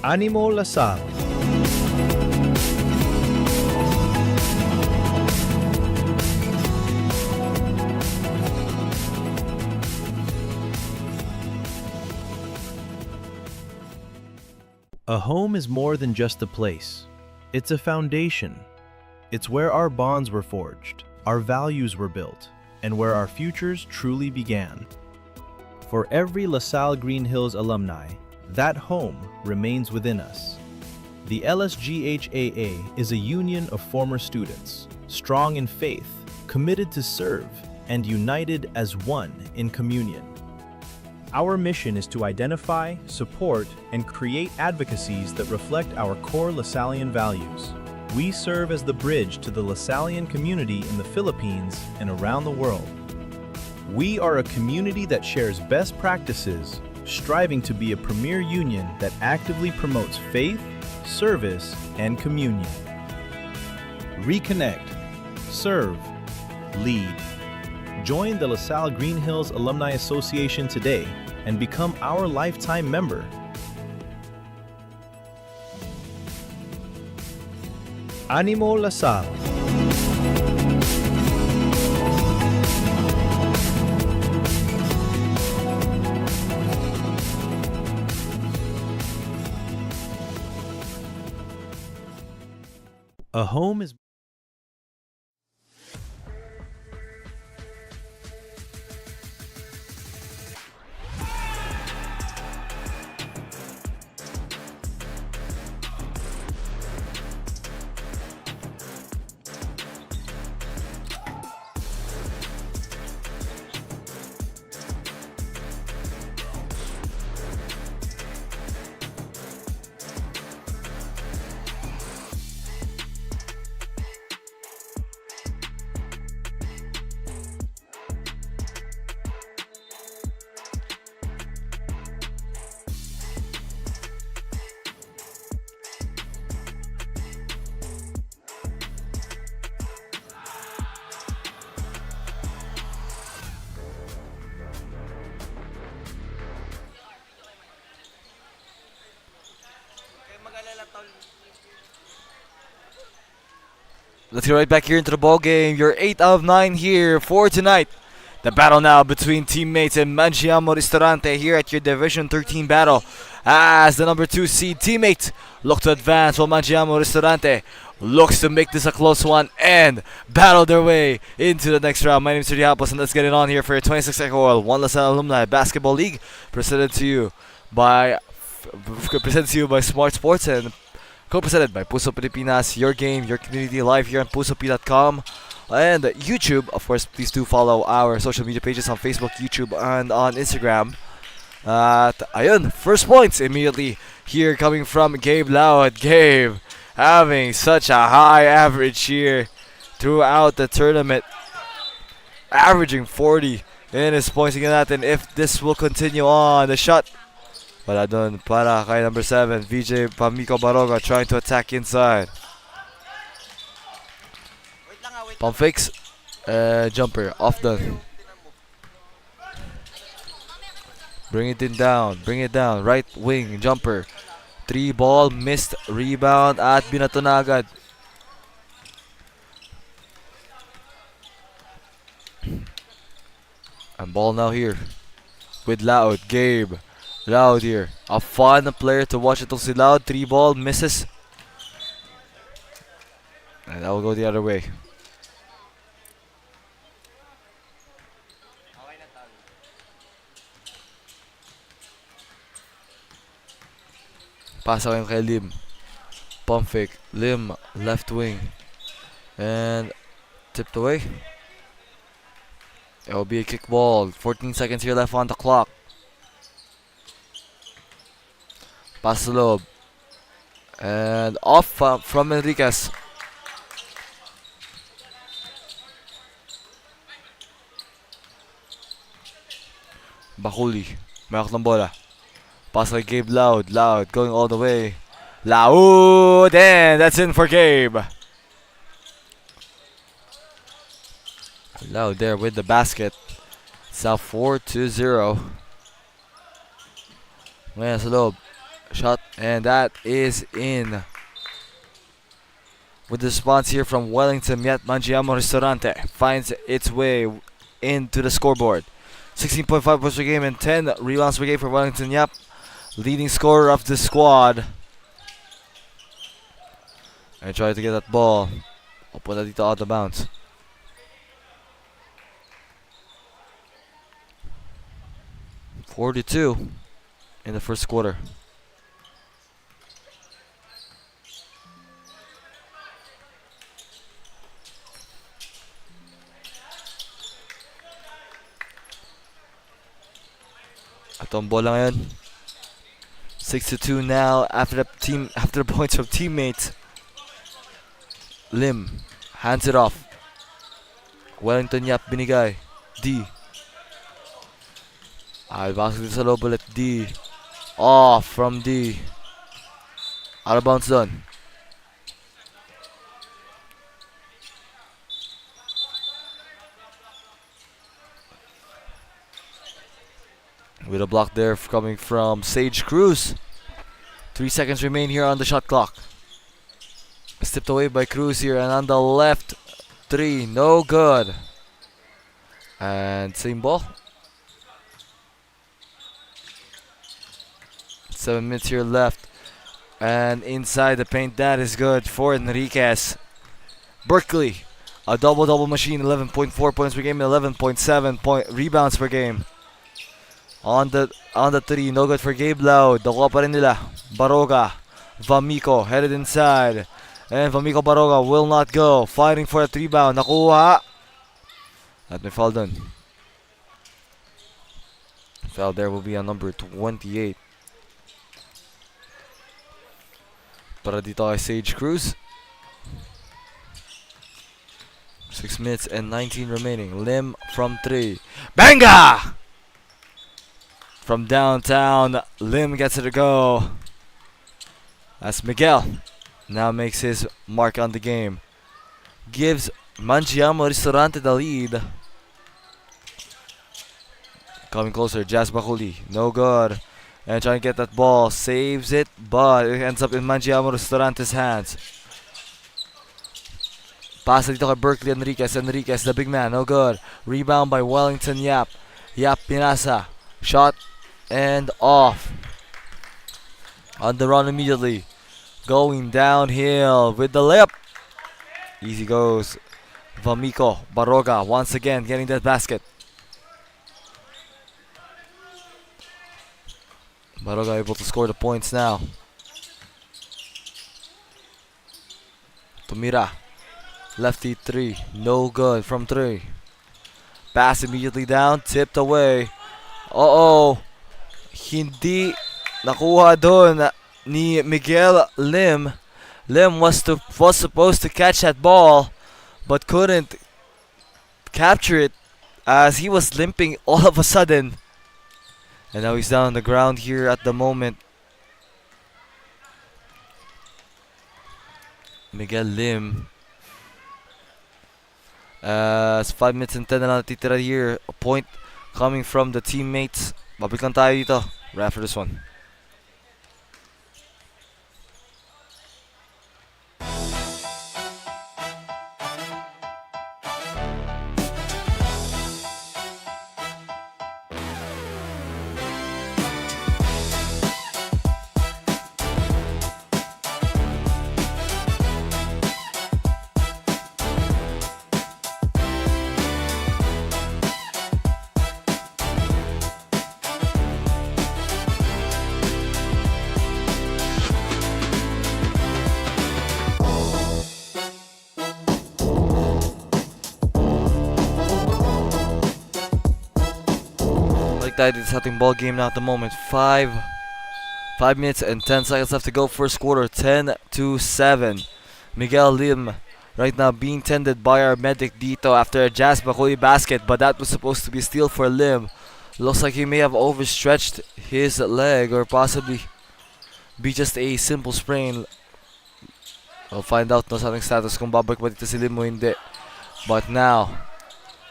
Animo La Salle. A home is more than just a place. It's a foundation. It's where our bonds were forged, our values were built, and where our futures truly began. For every LaSalle Green Hills alumni, that home remains within us. The LSGH is a union of former students, strong in faith, committed to serve, and united as one in communion. Our mission is to identify, support, and create advocacies that reflect our core Lasallian values. We serve as the bridge to the Lasallian community in the Philippines and around the world. We are a community that shares best practices, striving to be a premier union that actively promotes faith, service, and communion. Reconnect, serve, lead. Join the LaSalle Green Hills Alumni Association today and become our lifetime member. Animo La Salle. A home is Let's get right back here into the ball game. Your 8 out of 9 here for tonight. The battle now between teammates and Mangiamo Ristorante here at your Division 13 battle. As the number 2 seed teammate look to advance, while Mangiamo Ristorante looks to make this a close one and battle their way into the next round. My name is Sergio Hapos, and let's get it on here for your 26th EcoOil One LaSalle Alumni Basketball League, presented to you by Smart Sports and co-presented by Puso Pilipinas, your game, your community, live here on PusoP.com and YouTube. Of course, please do follow our social media pages on Facebook, YouTube, and on Instagram. Ayun, first points immediately here coming from Gabe Loud. Gabe having such a high average here throughout the tournament, averaging 40 in his points. Again, natin if this will continue on. The shot wala dun para kay number 7, VJ Pamico Baroga, trying to attack inside. Pump fakes, jumper, off done. Bring it down, right wing, jumper. 3 ball, missed, rebound, at binato na agad. And ball now here with Loud, Gabe. Loud here, a fun player to watch itong si Loud. 3 ball, misses. And that will go the other way. Pass away kay Lim. Pump fake, Lim, left wing. And tipped away. It will be a kick ball. 14 seconds here left on the clock. Pass the lob. And off from Enriquez. Bakuli. Mayroon ng bola. Pass by Gabe Loud. Loud going all the way. Loud. And that's in for Gabe. Loud there with the basket. It's now 4-0. Ngayon sa loob. Shot, and that is in. With the response here from Wellington, yet Mangiamo Ristorante finds its way into the scoreboard. 16.5 points per game and 10 rebounds per game for Wellington Yap, leading scorer of the squad. And try to get that ball. Punta dito out of bounds. .42 in the first quarter. Atong bola ngayon. 6-2 now after the points from teammates. Lim hands it off. Wellington Yap binigay. D. Basket sa loob ulit. D. Off from D. Out of bounds done. With a block there coming from Sage Cruz. 3 seconds remain here on the shot clock. Stepped away by Cruz here, and on the left, 3, no good. And same ball. 7 minutes here left. And inside the paint, that is good for Enriquez. Berkeley, a double-double machine, 11.4 points per game, 11.7 rebounds per game. On the 3, no good for Gabe Loud. Nakuha pa rin nila. Baroga, Vamico headed inside. And Vamico Baroga will not go. Fighting for a rebound. Nakuha. At may foul done. Foul there will be on number 28. Para dito kay Sage Cruz. 6 minutes and 19 remaining. Lim from 3. Banga! From downtown, Lim gets it to go. As Miguel now makes his mark on the game. Gives Mangiamo Ristorante the lead. Coming closer, Jazz Bakuli. No good. And trying to get that ball. Saves it, but it ends up in Mangiamo Ristorante's hands. Pass dito kay Berkeley Enriquez. Enriquez, the big man. No good. Rebound by Wellington Yap. Yap pinasa. Shot and off. On the run immediately. Going downhill with the layup. Easy goes Vamico Baroga once again getting that basket. Baroga able to score the points now. Tumira. Lefty 3. No good from 3. Pass immediately down. Tipped away. Uh-oh. Hindi nakuha doon ni Miguel Lim. Lim was supposed to catch that ball but couldn't capture it as he was limping all of a sudden. And now he's down on the ground here at the moment. Miguel Lim. It's 5 minutes and 10 na lang natitira here. A point coming from the teammates. Babalik lang tayo dito. Right after this one. Tayo dito sa ating ball game now at the moment. 5 minutes and 10 seconds left to go. First quarter, 10-7. Miguel Lim right now being tended by our medic dito after a Jazz Bakuli basket, but that was supposed to be a steal for Lim. Looks like he may have overstretched his leg or possibly be just a simple sprain. We'll find out no sa ating status kung babalik ba dito si Lim o hindi. But now,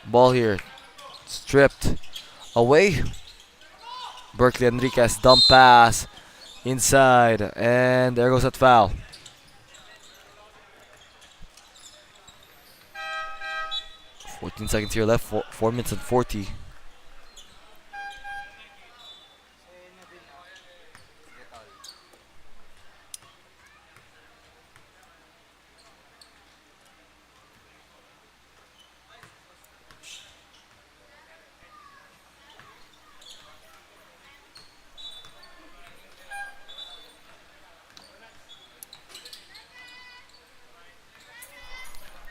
ball here, stripped away. Berkeley Enriquez dump pass inside, and there goes that foul. 14 seconds here left, 4 minutes and 40.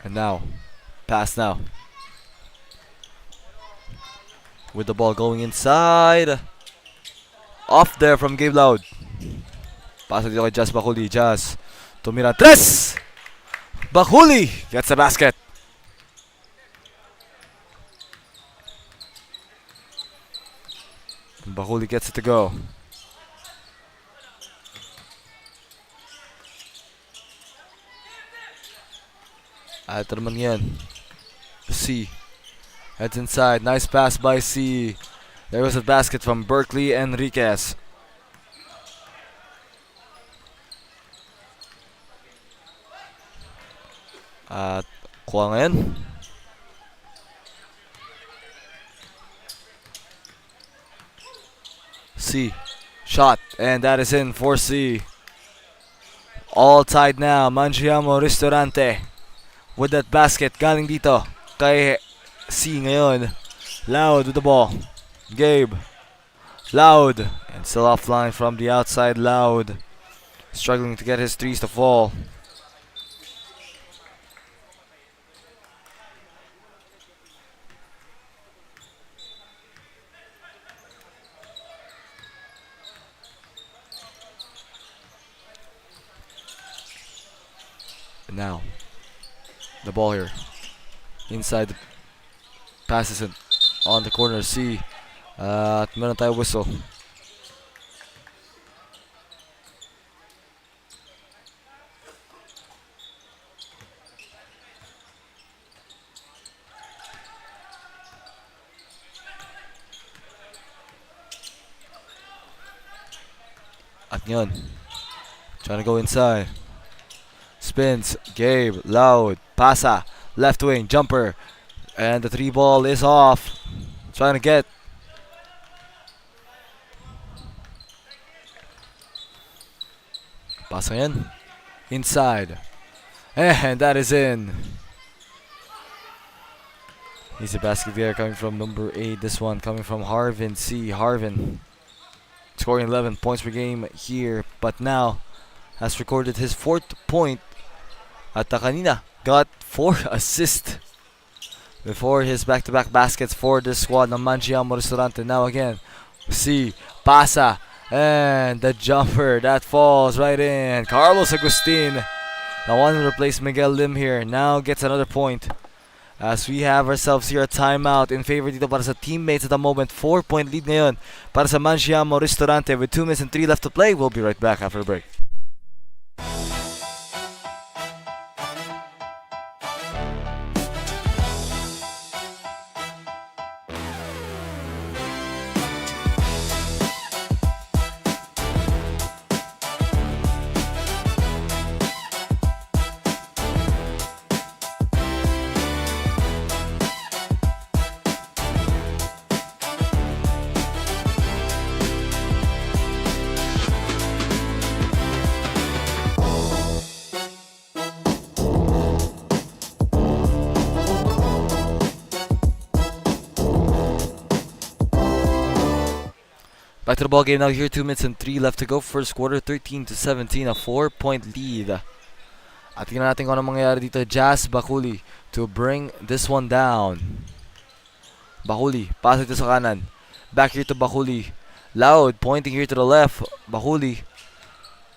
And now, pass now. With the ball going inside. Off there from Gabe Loud. Pass dito kay Jazz Bakuli. Jazz. Tumira. Tres! Bakuli gets the basket. Bakuli gets it to go. Ito naman yan. C. Heads inside. Nice pass by C. There was a basket from Berkeley Enriquez. At kuha ngayon. C. Shot. And that is in for C. All tied now. Mangiamo Ristorante with that basket galing dito kay C ngayon. Loud with the ball. Gabe. Loud. And still offline from the outside. Loud. Struggling to get his threes to fall. And now the ball here. Inside the passes it on the corner. C. At meron tayo whistle. At yun. Trying to go inside. Spins. Gabe. Loud. Pasa. Left wing. Jumper. And the 3 ball is off. Trying to get. Pasa in. Inside. And that is in. Easy basket there coming from number 8. This one coming from Harvin C. Harvin scoring 11 points per game here. But now has recorded his 4th point. At kanina got 4 assists before his back-to-back baskets for this squad ng Mangiamo Ristorante. Now again, C. Pasa. And the jumper that falls right in. Carlos Agustin, the one who replaced Miguel Lim here, now gets another point. As we have ourselves here a timeout in favor dito para sa teammates at the moment. 4-point lead ngayon para sa Mangiamo Ristorante with 2 minutes and 3 left to play. We'll be right back after the break. Back to the ball game now here, 2 minutes and 3 left to go. First quarter, 13-17, a 4-point lead. At tingnan natin kung ano mangyayari dito. Jazz Bakuli to bring this one down. Bakuli, pass ito sa kanan. Back here to Bakuli. Loud, pointing here to the left. Bakuli.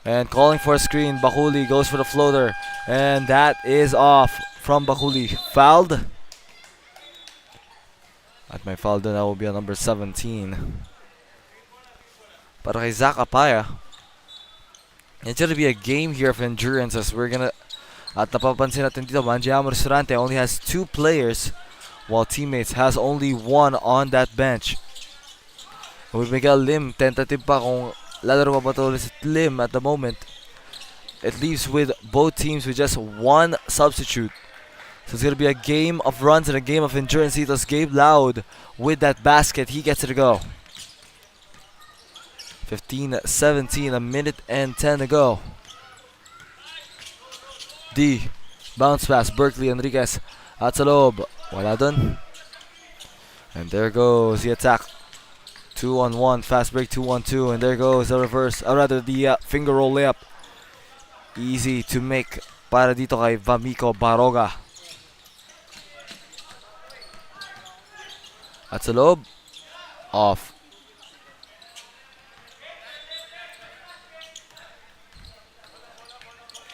And calling for a screen. Bakuli goes for the floater. And that is off from Bakuli. Fouled. At may foul doon, that will be a number 17. Para kay Zach Apaya. It's gonna be a game here of endurance as we're gonna. At napapansin natin dito, Mangiamo Ristorante only has 2 players while teammates has only 1 on that bench. With Miguel Lim, tentative pa kung lalaro pa ba ito si Lim at the moment? It leaves with both teams with just one substitute. So it's going to be a game of runs and a game of endurance. Dito's Gabe Loud with that basket. He gets it to go. 15-17, a minute and 10 to go. D, bounce pass, Berkeley Enriquez at sa loob. Wala dun. And there goes the attack. 2-on-1, fast break, 2-on-2, and there goes the reverse, or rather the finger roll layup. Easy to make para dito kay Vamico Baroga. At sa loob, off.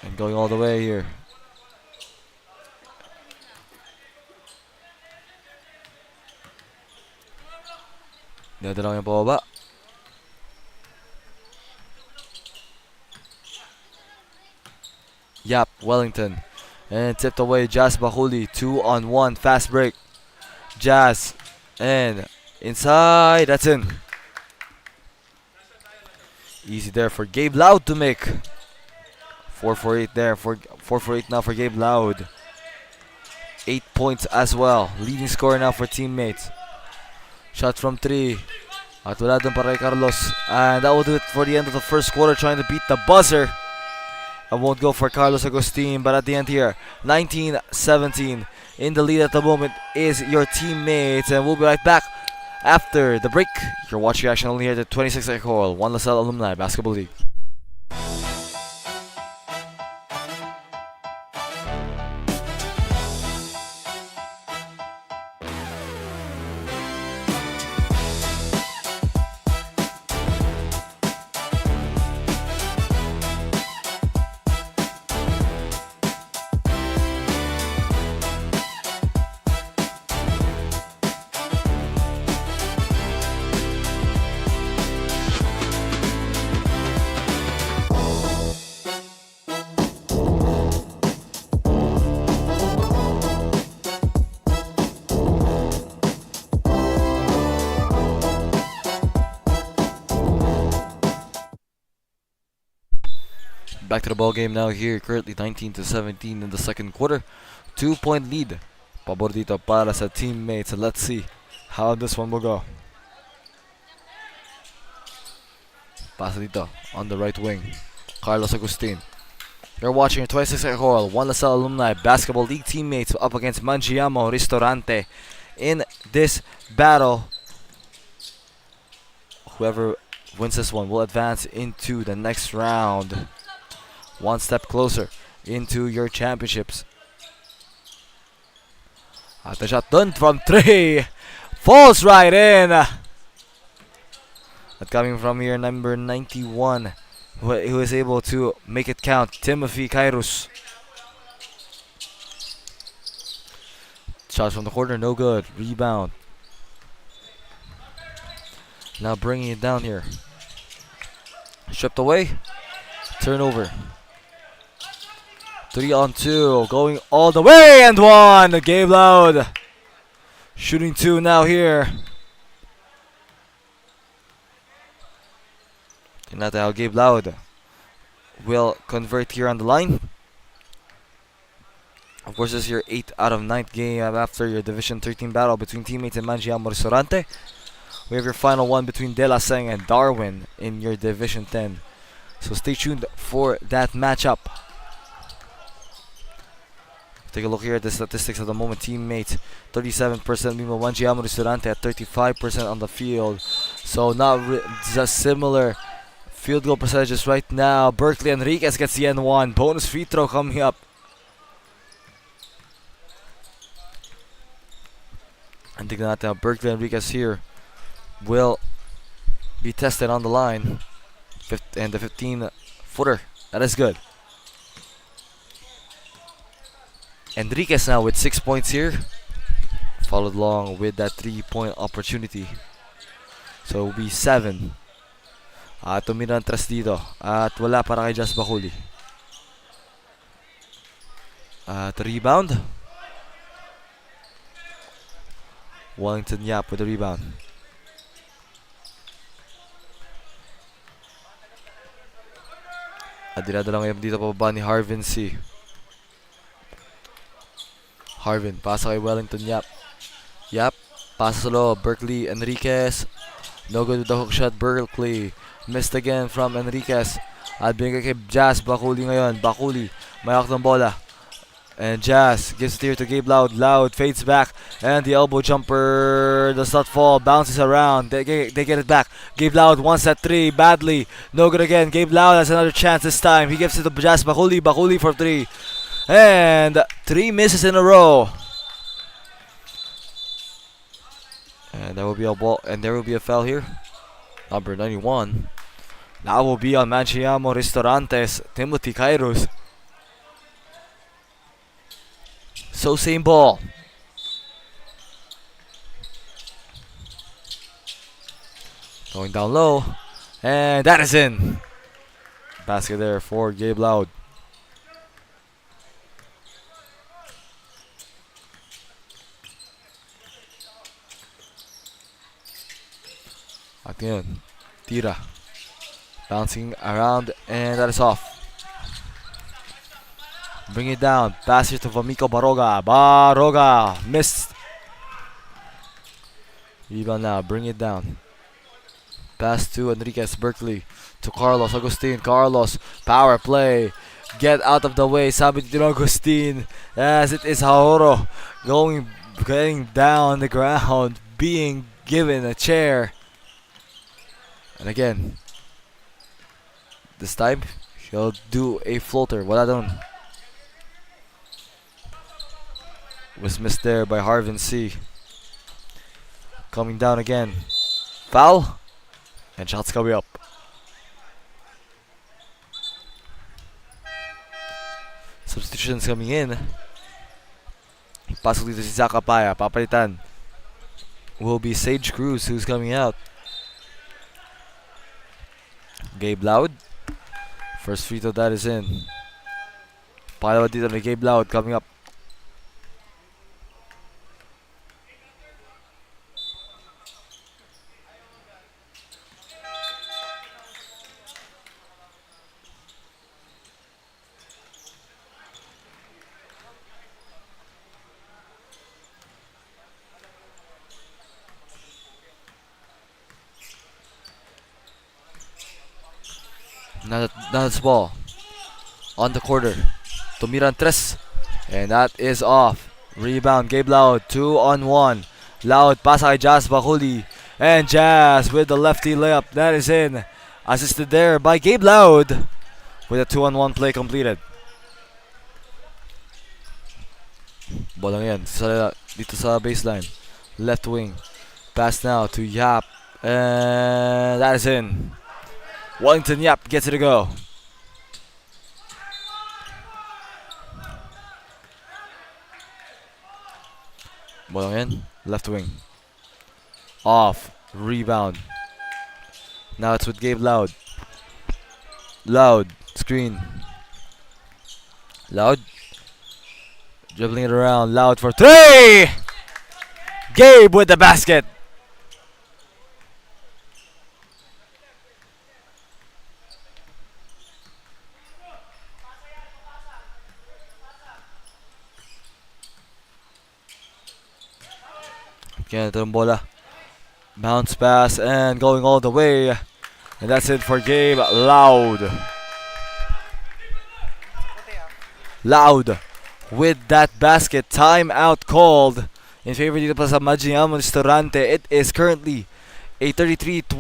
And going all the way here. Dito lang yung pababa. Yap, Wellington. And tipped away, Jazz Bahuli. 2-on-1, fast break. Jazz. And inside, that's in. Easy there for Gabe Loud to make. 4 for 8 there. 4 for 8 now for Gabe Loud. 8 points as well. Leading scorer now for teammates. Shot from 3. At wala dun para kay Carlos. And that will do it for the end of the first quarter. Trying to beat the buzzer. I won't go for Carlos Agustin. But at the end here, 19-17. In the lead at the moment is your teammates. And we'll be right back after the break. You're watching action only here at the 26 EcoOil, One LaSalle Alumni Basketball League. Back to the ball game now here, currently 19-17 in the second quarter. 2-point lead. Pabor dito para sa teammates. Let's see how this one will go. Pass dito on the right wing. Carlos Agustin. You're watching 26 EcoOil, One LaSalle Alumni Basketball League teammates up against Mangiamo Ristorante in this battle. Whoever wins this one will advance into the next round. One step closer into your championships. At the shot done from 3. Falls right in. That coming from here, number 91, who is able to make it count, Timothy Kairos. Shots from the corner, no good. Rebound. Now bringing it down here. Stripped away. Turnover. 3-on-2, going all the way and 1. Gabe Loud shooting 2 now here. Tingnan natin how Gabe Loud will convert here on the line. Of course, this is your 8th out of 9th game after your Division 13 battle between teammates in Mangiamo Ristorante. We have your final one between De La Seng and Darwin in your Division 10. So stay tuned for that matchup. Take a look here at the statistics at the moment. Teammates 37%, meanwhile Mangiamo Ristorante at 35% on the field. So not just similar field goal percentages right now. Berkeley Enriquez gets the N1. Bonus free throw coming up. And tignan natin how Berkeley Enriquez here will be tested on the line. And the 15-footer. That is good. Enriquez now with 6 points here. Followed along with that 3-point opportunity. So it will be 7. Tumira ang tres dito. At wala para kay Jazz Bahuli. At rebound. Wellington Yap with the rebound. At dinadala ngayon dito pababa ni Harvin C. Harvin, pasa kay Wellington Yap. Yap, pasa sa loob. Berkeley, Enriquez. No good with the hook shot. Berkeley missed again from Enriquez. At binigay kay Jazz Bakuli ngayon. Bakuli, may hawak ng bola. And Jazz gives it here to Gabe Loud. Loud fades back. And the elbow jumper does not fall. Bounces around. They get it back. Gabe Loud wants that three badly. No good again. Gabe Loud has another chance this time. He gives it to Jazz Bakuli. Bakuli for three. And 3 misses in a row. And there will be a ball. And there will be a foul here. Number 91. That will be on Mangiamo Ristorante's Timothy Kairos. So same ball. Going down low. And that is in. Basket there for Gabe Loud. At yun, tira. Bouncing around and that is off. Bring it down. Pass it to Vamico Baroga. Baroga missed. Rebound now. Bring it down. Pass to Enriquez. Berkeley to Carlos Agustin. Carlos, power play. Get out of the way. Sabi to Agustin. As it is Haoro getting down the ground, being given a chair. And again, this time he'll do a floater. Wala doon. Was missed there by Harvin C. Coming down again. Foul. And shots coming up. Substitutions coming in. Pasok dito si Zach Apaya. Papalitan will be Sage Cruz who's coming out. Gabe Loud. First free throw that is in. Palawa dito ni Gabe Loud coming up. Now that's ball on the quarter to Miran Tres, and that is off. Rebound, Gabe Loud, 2-on-1. Loud, pasa kay Jazz Bakuli, and Jazz with the lefty layup. That is in. Assisted there by Gabe Loud with a 2-on-1 play completed. Bola yan dito sa baseline. Left wing. Pass now to Yap, and that is in. Wellington Yap gets it to go. Bola yan, left wing. Off, rebound. Now it's with Gabe Loud. Loud, screen. Loud. Dribbling it around, Loud for three! Gabe with the basket. Again, ito yung bola. Bounce pass and going all the way. And that's it for Gabe Loud. Loud with that basket. Timeout called in favor dito pa sa Mangiamo Ristorante. It is currently a 33-27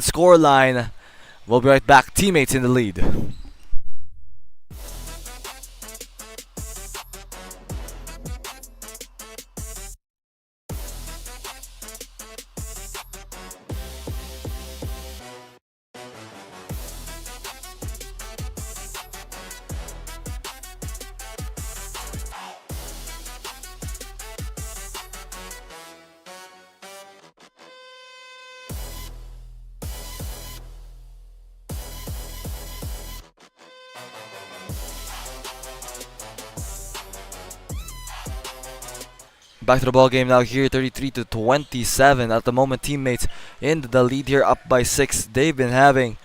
scoreline. We'll be right back. Teammates in the lead. Back to the ball game now here, 33-27. At the moment, teammates in the lead here, up by 6. They've been having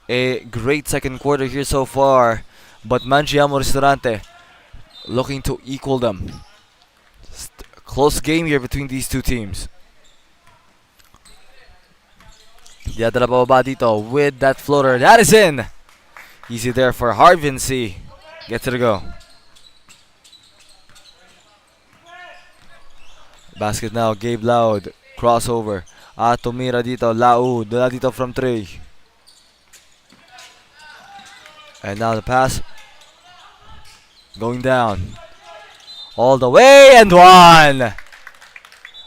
a great second quarter here so far, but Mangiamo Ristorante looking to equal them. Close game here between these two teams. Diadala pababa dito with that floater. That is in! Easy there for Harvin C. Gets it to go. Basket now, Gabe Loud. Crossover. Tumira dito, Lau. Dala dito from 3. And now the pass. Going down. All the way and one!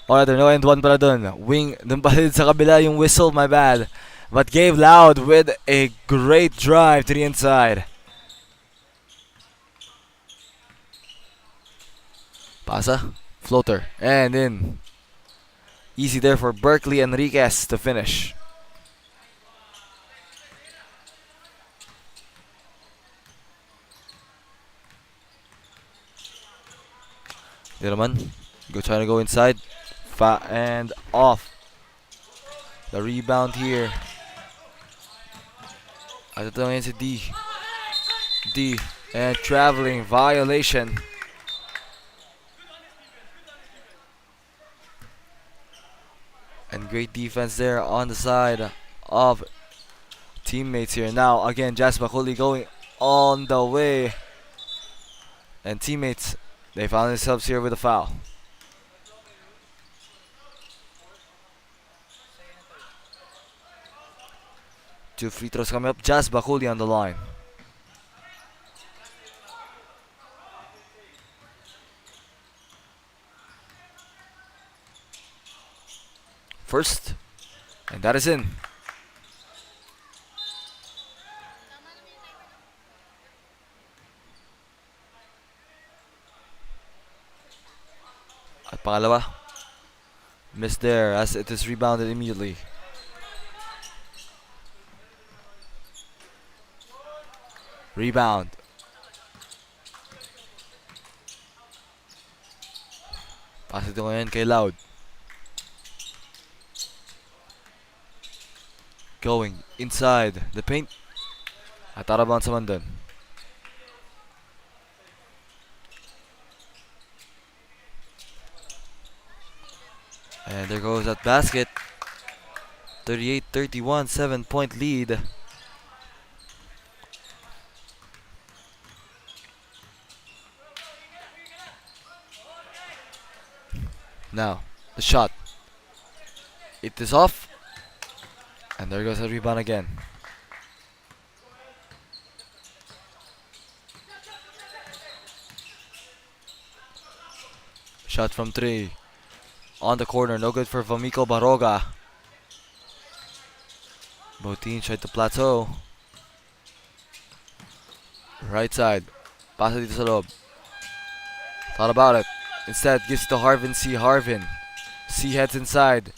Or rather, no and one pala dun. Wing, dun pala din sa kabila yung whistle, my bad. But Gabe Loud with a great drive to the inside. Pasa, floater, and in. Easy there for Berkeley Enriquez to finish. Dinaman, trying to go inside. And off. The rebound here. At ito ngayon si D. D. And traveling. Violation. And great defense there on the side of teammates here. Now again, Jas Bakuli going on the way. And teammates, they found themselves here with a foul. Two free throws coming up. Jas Bakuli on the line. First, and that is in. At pangalawa, missed there as it is rebounded immediately. Rebound. Pass ito ngayon kay Loud. Going inside the paint. At Araban sa Mandan. And there goes that basket. 38-31, 7-point lead. Now, the shot. It is off. And there goes the rebound again. Shot from 3. On the corner, no good for Vamico Baroga. Both teams tried to plateau. Right side. Pass it dito sa loob. Thought about it. Instead, gives it to Harvin C. Harvin. C heads inside.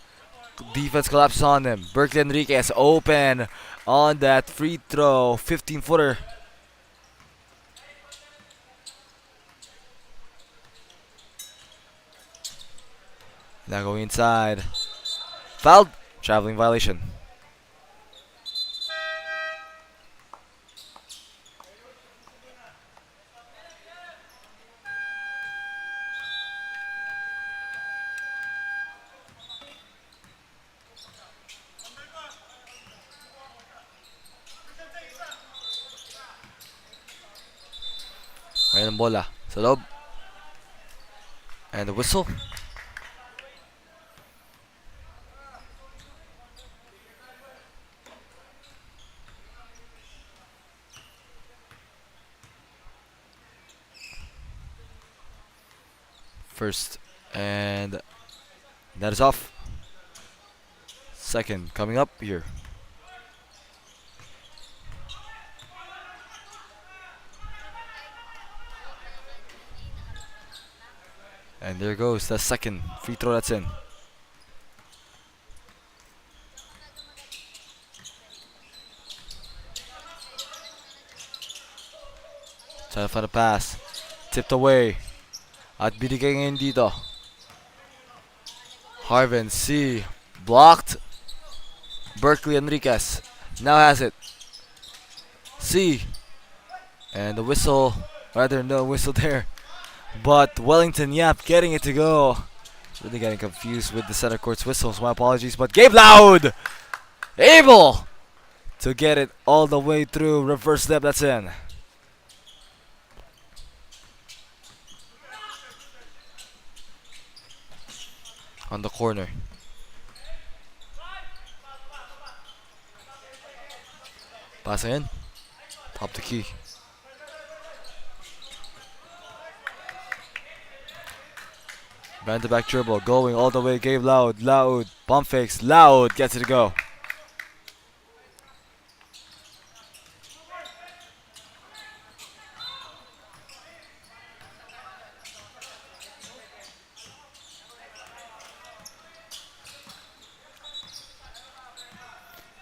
Defense collapses on him. Berkeley Enriquez open on that free throw. 15-footer. Now going inside. Fouled. Traveling violation. Ngayon ang bola sa loob. And the whistle. First, and that is off. Second coming up here. And there goes the second free throw that's in. Trying to find a pass. Tipped away. At binigay ngayon dito. Harvin C. Blocked. Berkeley Enriquez now has it. C. And the whistle, rather no whistle there. But Wellington Yap getting it to go. Really getting confused with the center court's whistles. My apologies. But Gabe Loud able to get it all the way through. Reverse step, that's in. On the corner. Pass in. Top the key. Band the back dribble. Going all the way. Gabe Loud. Loud. Pump fakes. Loud gets it to go.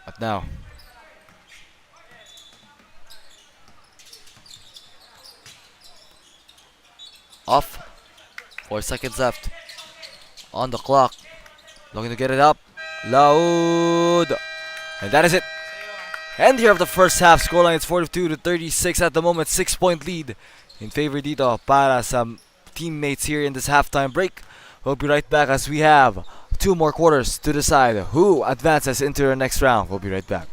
But now. Off. 4 seconds left. On the clock. Looking to get it up. Loud. And that is it. End here of the first half. Scoreline is 42-36 at the moment. 6-point lead in favor dito para sa teammates here in this halftime break. We'll be right back as we have 2 more quarters to decide who advances into the next round. We'll be right back.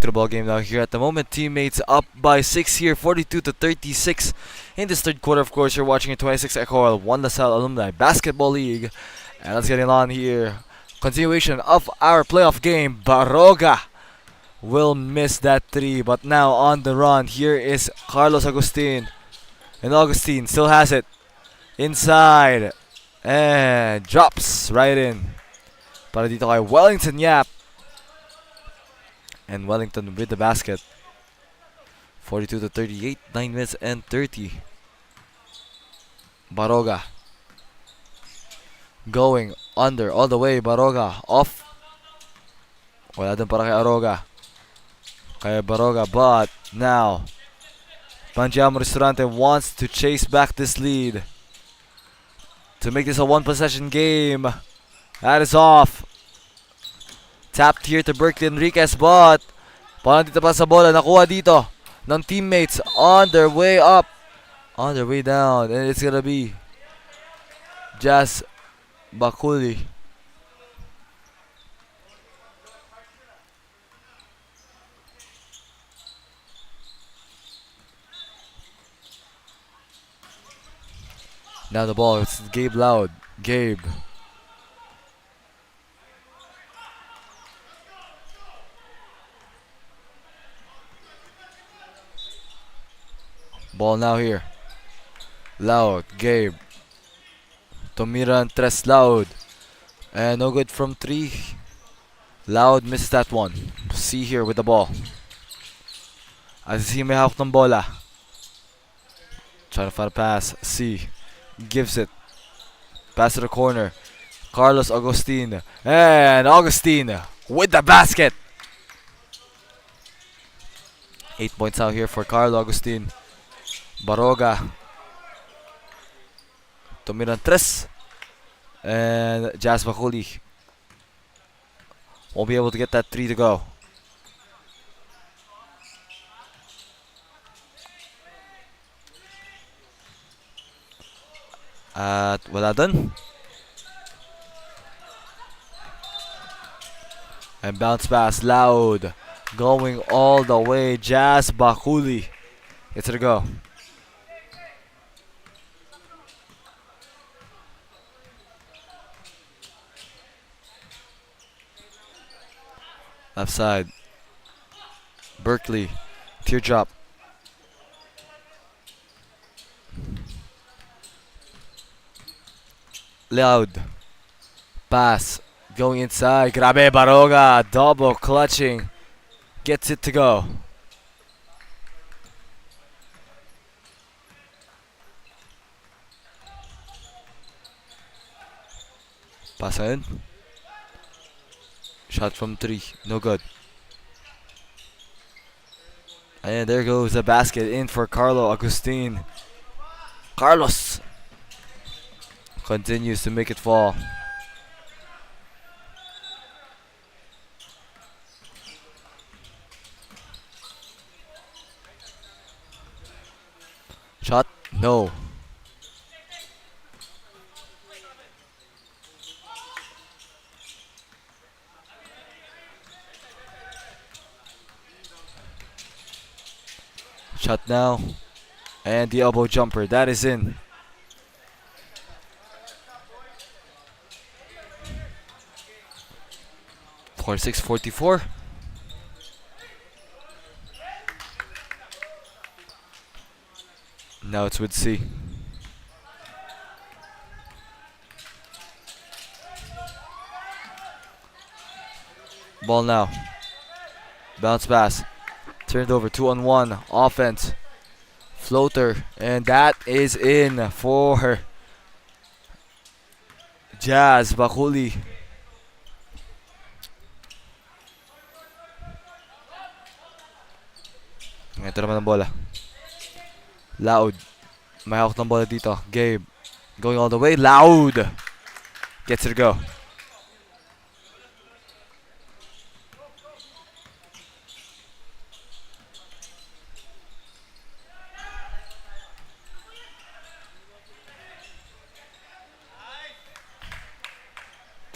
To the ball game now here at the moment. Teammates up by 6 here, 42-36 in this third quarter. Of course, you're watching a 26 EcoOil 1 Salle Alumni Basketball League. And let's get it on here. Continuation of our playoff game. Baroga will miss that 3, but now on the run. Here is Carlos Agustin. And Augustine still has it. Inside. And drops right in. Para dito kay Wellington Yap. And Wellington with the basket. 42-38, 9 minutes and 30. Baroga. Going under all the way. Baroga off. Wala din para kay Aroga. Kay Baroga, but now Mangiamo Ristorante wants to chase back this lead to make this a 1-possession game. That is off. Tapped here to Berkeley Enriquez, but parang dito pa sa bola, nakuha dito ng teammates on their way up, on their way down, and it's gonna be Jazz Bakuli. Now the ball, it's Gabe Loud. Gabe. Ball now here. Loud. Gabe. Tumiran tres Loud. And no good from 3. Loud misses that one. C here with the ball. As he may hawak ng bola. Trying to find a pass. C gives it. Pass to the corner. Carlos Agustin. And Augustine with the basket. 8 points out here for Carlo Agustin. Baroga. Tumiran tres. And Jazz Bakuli won't be able to get that 3 to go. At wala dun. And bounce pass, Loud. Going all the way, Jazz Bakuli gets it to go. Left side. Berkeley. Teardrop. Loud. Pass. Going inside. Grabe Baroga. Double clutching. Gets it to go. Pass in. Shot from 3. No good. And there goes the basket in for Carlo Agustin. Carlos continues to make it fall. Shot? No. Shot now. And the elbow jumper. That is in. For 6:44. Now it's with C. Ball now. Bounce pass. Turned over 2-on-1. Offense. Floater. And that is in for Jazz Bakuli. Ito naman ang bola. Loud. May hawak ng bola dito. Gabe. Going all the way. Loud. Gets it to go.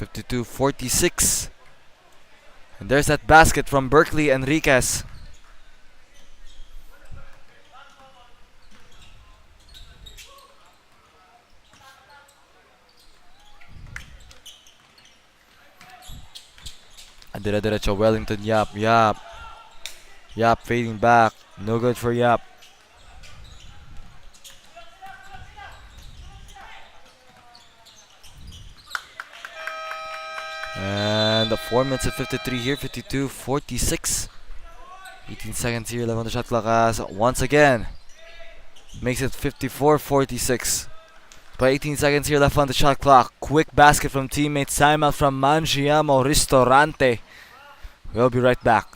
(52-46). And there's that basket from Berkeley Enriquez. And dire-diretso Wellington Yap. Yap fading back. No good for Yap. And the 4 minutes of 53 here. 52-46. 18 seconds here left on the shot clock as once again makes it 54-46. But 18 seconds here left on the shot clock. Quick basket from teammates. Timeout from Mangiamo Ristorante. We'll be right back.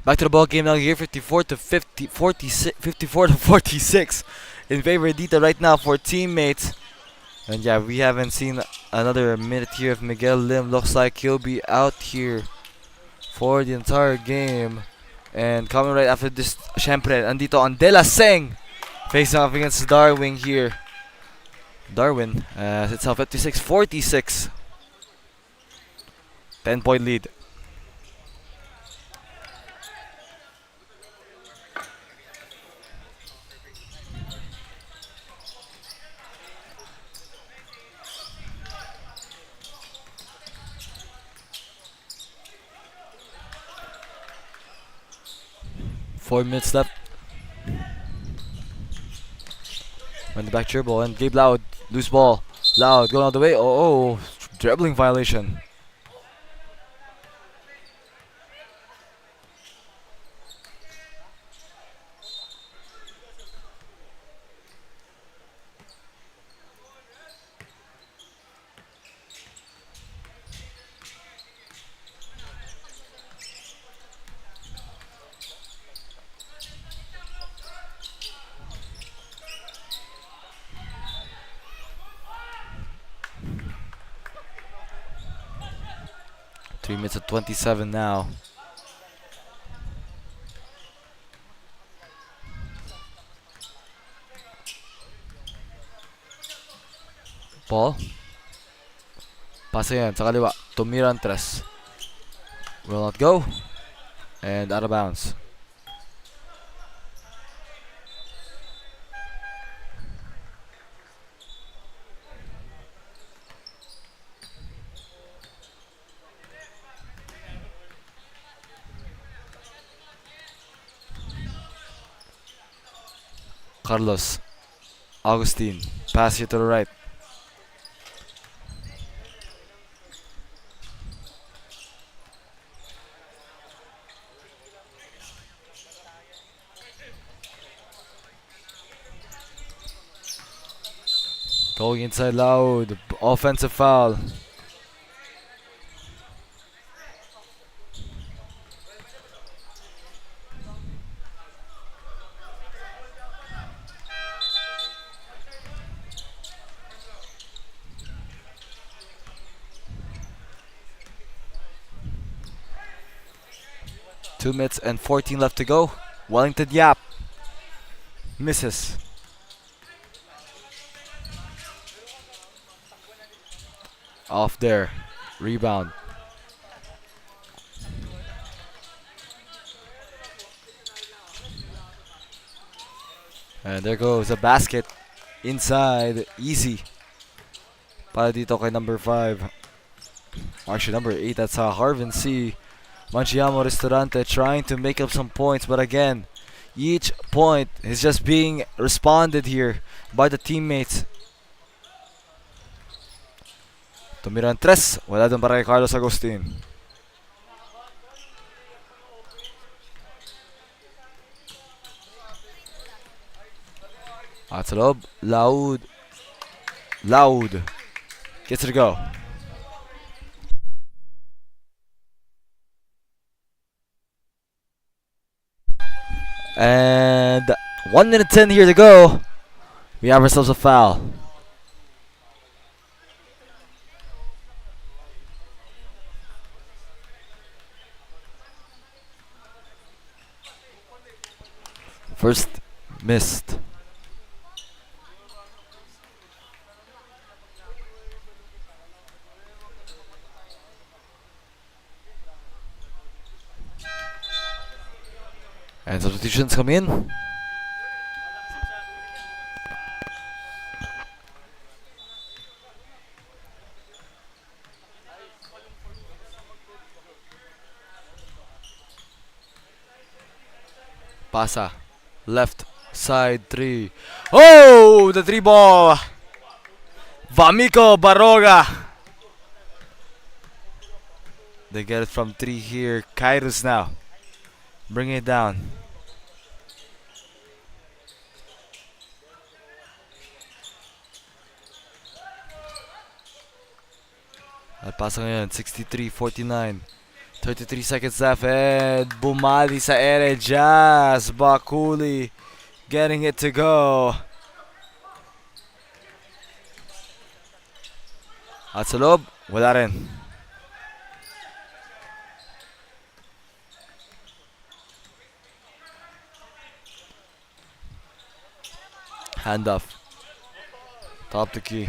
Back to the ball game now here, 54 to 50, 46, 54 to 46 in favor of Dita right now for teammates. And yeah, we haven't seen another minute here of Miguel Lim. Looks like he'll be out here for the entire game. And coming right after this, syempre, andito ang De La Seng facing off against Darwin here. Darwin, it's now 56-46. 10-point lead. Four minutes left. Went the back dribble and Gabe Loud, loose ball. Loud going all the way. Oh, dribbling violation. Three minutes at 27 now. Ball. Pasa yan sa kaliwa. Tumirantres. Will not go. And out of bounds. Carlos. Augustine. Pass here to the right. Going inside Loud. Offensive foul. Two minutes and 14 left to go. Wellington Yap misses. Off there. Rebound. And there goes a basket. Inside. Easy. Para dito kay number 5. Actually, number 8. That's Harvin C. Mangiamo Ristorante trying to make up some points. But again, each point is just being responded here by the teammates. Tumiran tres. Wala dun para kay Carlos Agustin. At sa loob. Loud. Loud. Gets it to go. And 1 minute 10 here to go. We have ourselves a foul. First missed. And substitutions come in. Pasa. Left side 3. Oh, the 3 ball. Vamico Baroga. They get it from 3 here. Kairos now. Bring it down. At pasa ngayon, 63-49. 33 seconds left and bumali sa ere. Jazz Bakuli getting it to go. At sa loob, wala rin. Handoff. Top the key.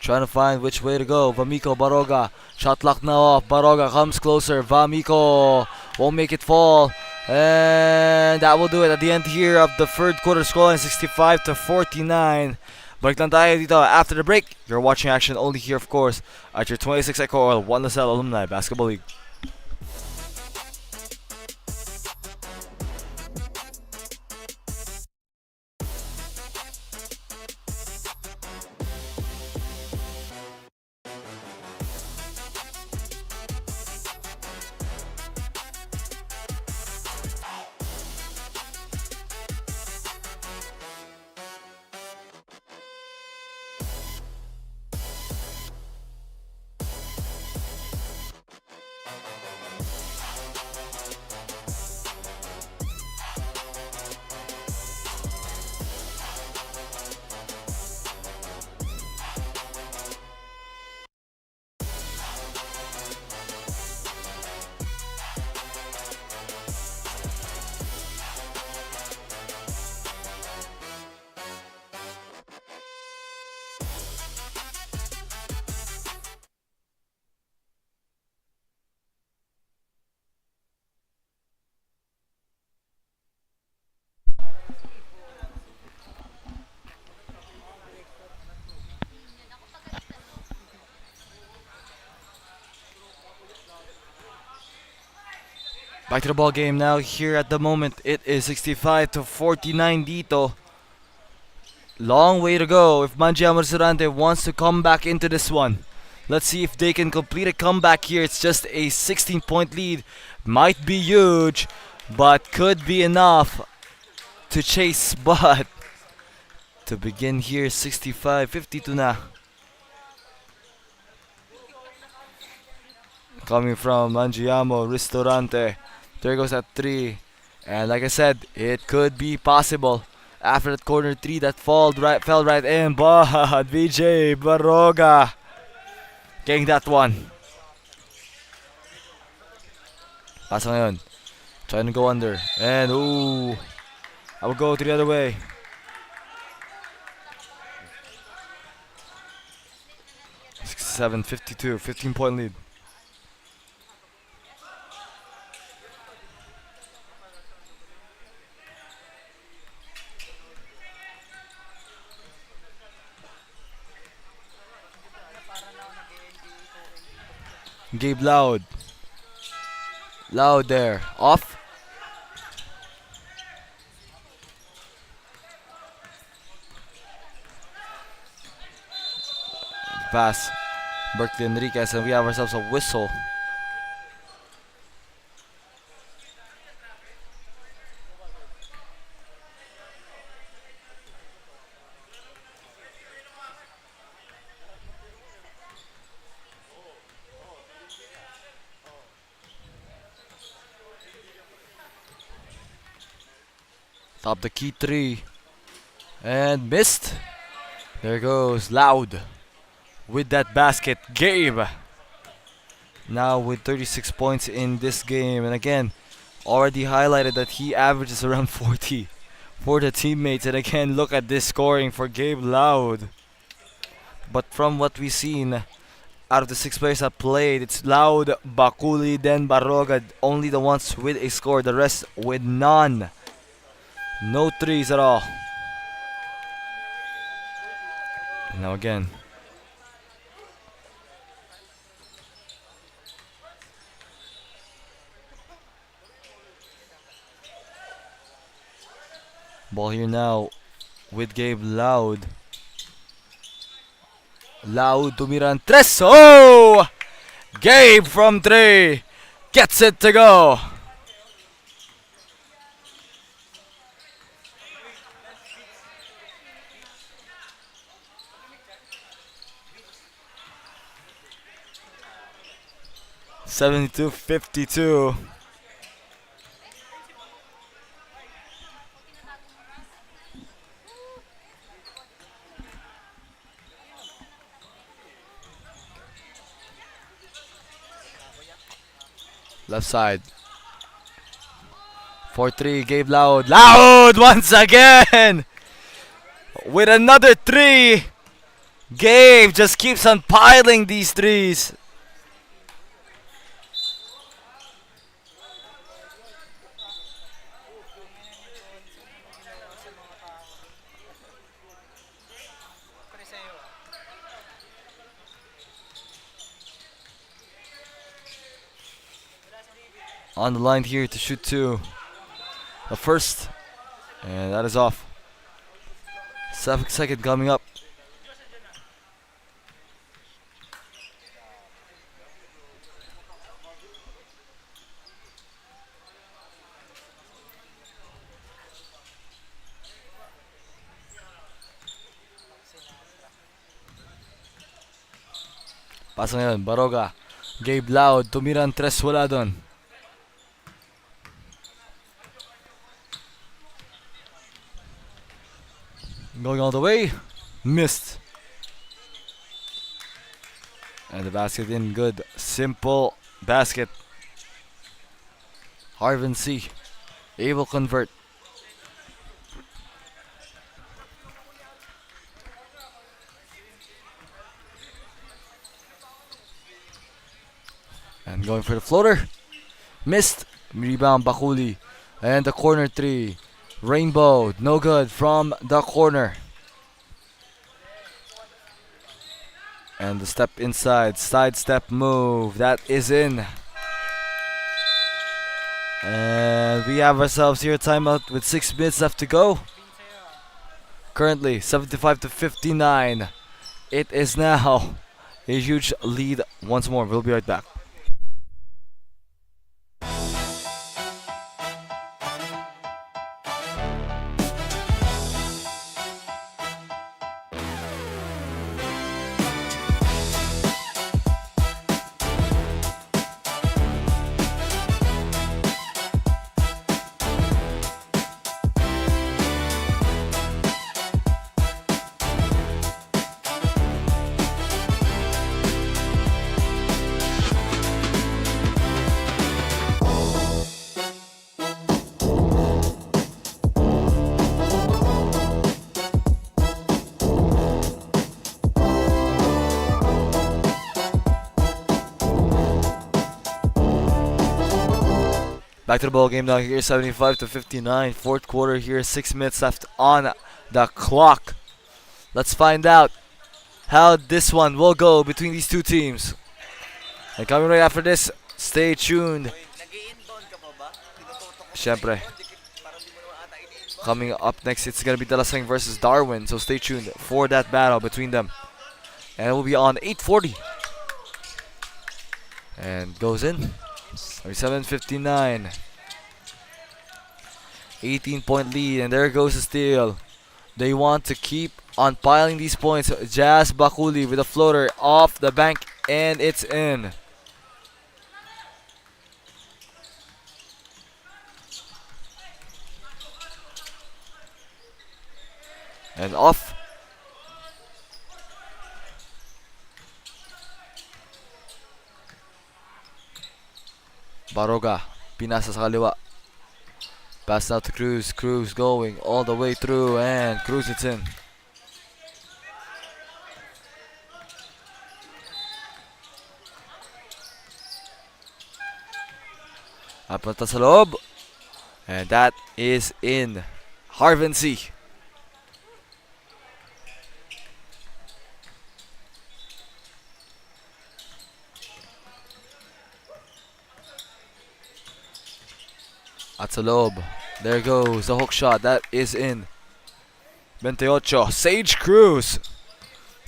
Trying to find which way to go. Vamico Baroga. Shot clock now off. Baroga comes closer. Vamico won't make it fall. And that will do it at the end here of the third quarter, scoreline 65-49. Balik lang tayo dito after the break. You're watching action only here, of course, at your 26 EcoOil 1 Salle Alumni Basketball League. Back to the ball game now. Here at the moment, it is 65-49 dito. Long way to go if Mangiamo Ristorante wants to come back into this one. Let's see if they can complete a comeback here. It's just a 16-point lead. Might be huge, but could be enough to chase. But to begin here, 65-52 na. Coming from Mangiamo Ristorante. There goes that 3. And like I said, it could be possible. After that corner 3 that fell right in. But VJ Baroga getting that one. Pasa ngayon. Trying to go under. And ooh, I will go to the other way. Seven 52, 15-point lead. Gabe Loud. Loud there. Off. Pass. Berkeley Enriquez, and we have ourselves a whistle. Top the key 3. And missed. There goes Loud with that basket. Gabe now with 36 points in this game. And again, already highlighted that he averages around 40 for the teammates. And again, look at this scoring for Gabe Loud. But from what we've seen, out of the 6 players that played, it's Loud, Bakuli, then Baroga. Only the ones with a score. The rest with none. No threes at all. Now again. Ball here now with Gabe Loud. Loud tumiran tres. Oh! Gabe from 3 gets it to go. 72-52. Left side. 4-3, Gabe Loud. Loud once again! With another three! Gabe just keeps on piling these threes. On the line here to shoot two. The first. And that is off. 7 second coming up. Pasa ngayon, Baroga. Gabe Loud, tumira ang tres, wala doon. Going all the way, missed. And the basket in, good, simple basket. Harvin C, able convert. And going for the floater, missed. Rebound Bakuli, and the corner three. Rainbow, no good from the corner. And the step inside, side step move, that is in. And we have ourselves here a timeout with 6 minutes left to go. Currently 75-59. It is now a huge lead once more. We'll be right back. Back to the ball game now here, 75-59. Fourth quarter here, 6 minutes left on the clock. Let's find out how this one will go between these two teams. And coming right after this, stay tuned. Syempre. Coming up next, it's going to be Dalasang versus Darwin. So stay tuned for that battle between them. And it will be on 8:40. And goes in. 37-59. 18-point lead, and there goes the steal. They want to keep on piling these points. Jazz Bakuli with a floater off the bank, and it's in. And off. Baroga, pinasa sa kaliwa. Pass out to Cruz. Cruz going all the way through, and Cruz it's in. Apunta sa loob. And that is in. Harvin C. At sa loob. There goes the hook shot. That is in. 28. Sage Cruz.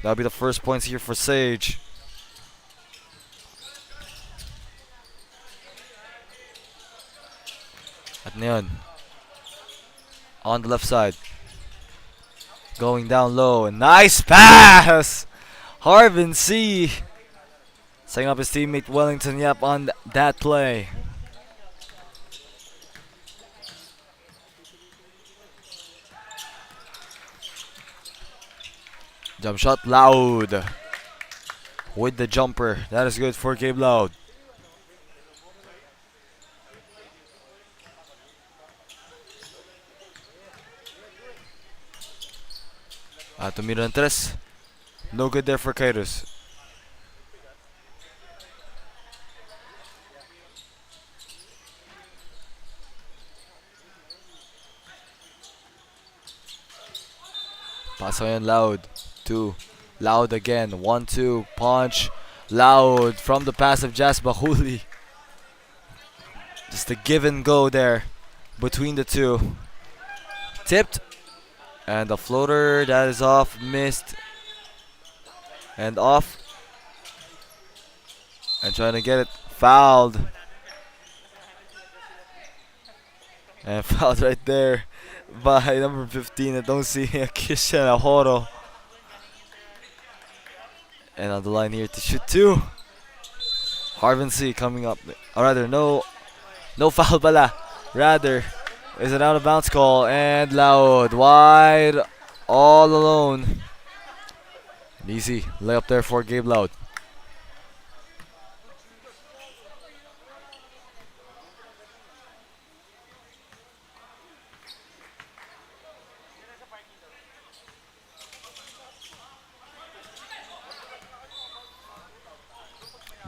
That'll be the first points here for Sage. At ngayon. On the left side. Going down low. Nice pass! Harvin C. Setting up his teammate Wellington Yap on that play. Jump shot, Loud. With the jumper. That is good for Gabe Loud. Tumira ng tres. No good there for Kairos. Pass ngayon, Loud. 2. Loud again. 1-2. Punch. Loud from the pass of Jas Bahuli. Just a give and go there between the two. Tipped. And the floater that is off. Missed. And off. And trying to get it. Fouled. And fouled right there by number 15. I don't see Christian Ahoro. And on the line here to shoot 2. Harvin C coming up. Or rather, no foul pala. Rather, is an out of bounds call. And Loud wide all alone. An easy layup there for Gabe Loud.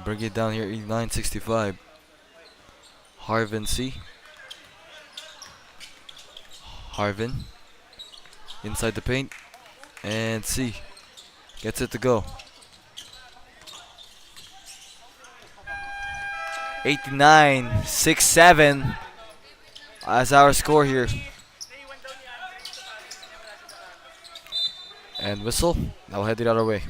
Bring it down here, 965. Harvin C. Harvin. Inside the paint. And C. Gets it to go. 89-6-7 as our score here. And whistle. Now head the other way.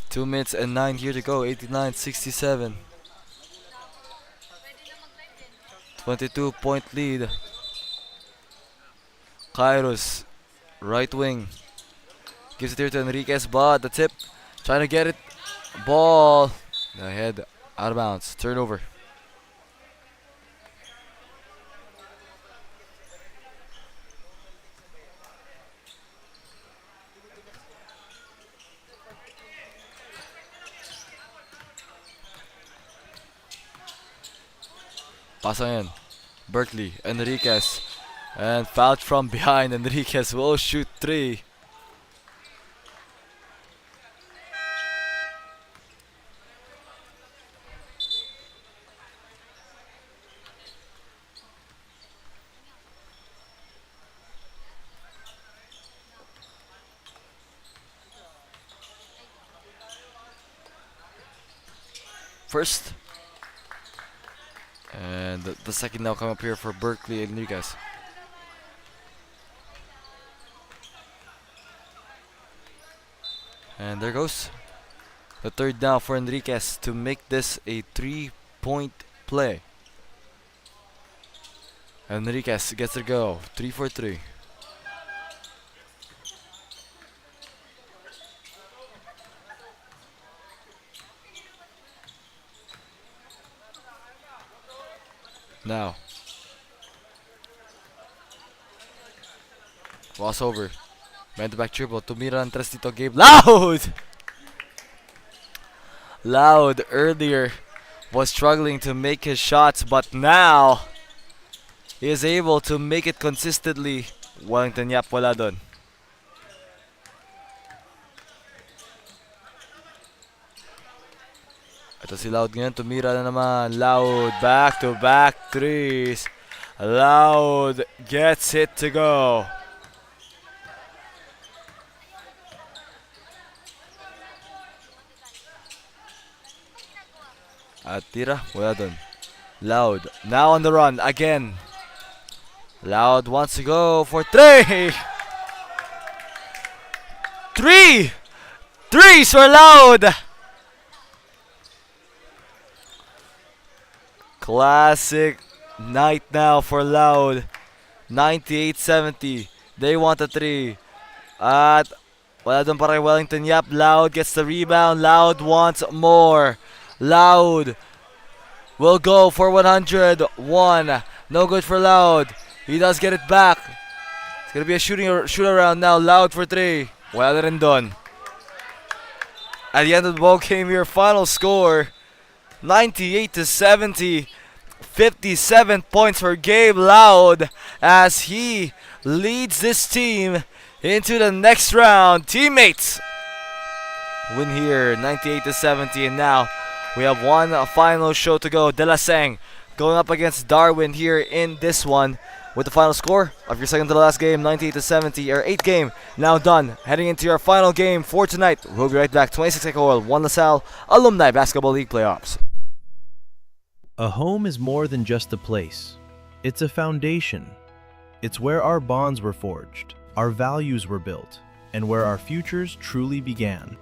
Two minutes and 9 here to go. 89-67. 22-point lead. Kairos, right wing. Gives it here to Enriquez, but the tip. Trying to get it. Ball. The head out of bounds. Turnover. Pasa in. Berkeley, Enriquez. And fouled from behind. Enriquez will shoot 3. First. And the second now come up here for Berkeley and Enriquez. And there goes the third now for Enriquez to make this a 3-point play. Enriquez gets to go. 3 for 3. Now. Crossover. Man to back triple. Tumira ang tres dito. Gabe Loud! Loud earlier was struggling to make his shots, but now he is able to make it consistently. Wellington Yap wala doon. Ito si Loud ngayon, tumira na naman. Loud, back-to-back threes. Loud gets it to go. At tira, wala dun. Loud, now on the run again. Loud wants to go for 3. 3 threes for Loud. Classic night now for Loud. 98-70. They want a 3. At wala doon pa rin Wellington. Yap, Loud gets the rebound. Loud wants more. Loud will go for 101. No good for Loud. He does get it back. It's gonna be a shoot around now. Loud for 3. Wala na rin doon. At the end of the ball game, your final score 98-70. 57 points for Gabe Loud as he leads this team into the next round. Teammates win here 98-70, and now we have one final show to go. De La Seng going up against Darwin here in this one with the final score of your second to the last game, 98-70. Our 8th game now done. Heading into your final game for tonight. We'll be right back. 26 EcoOil, 1 Salle Alumni Basketball League playoffs. A home is more than just a place. It's a foundation. It's where our bonds were forged, our values were built, and where our futures truly began.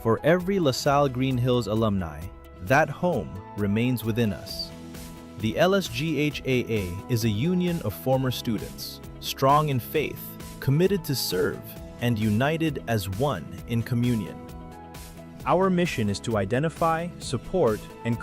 For every LaSalle Green Hills alumni, that home remains within us. The LSGH AA is a union of former students, strong in faith, committed to serve, and united as one in communion. Our mission is to identify, support, and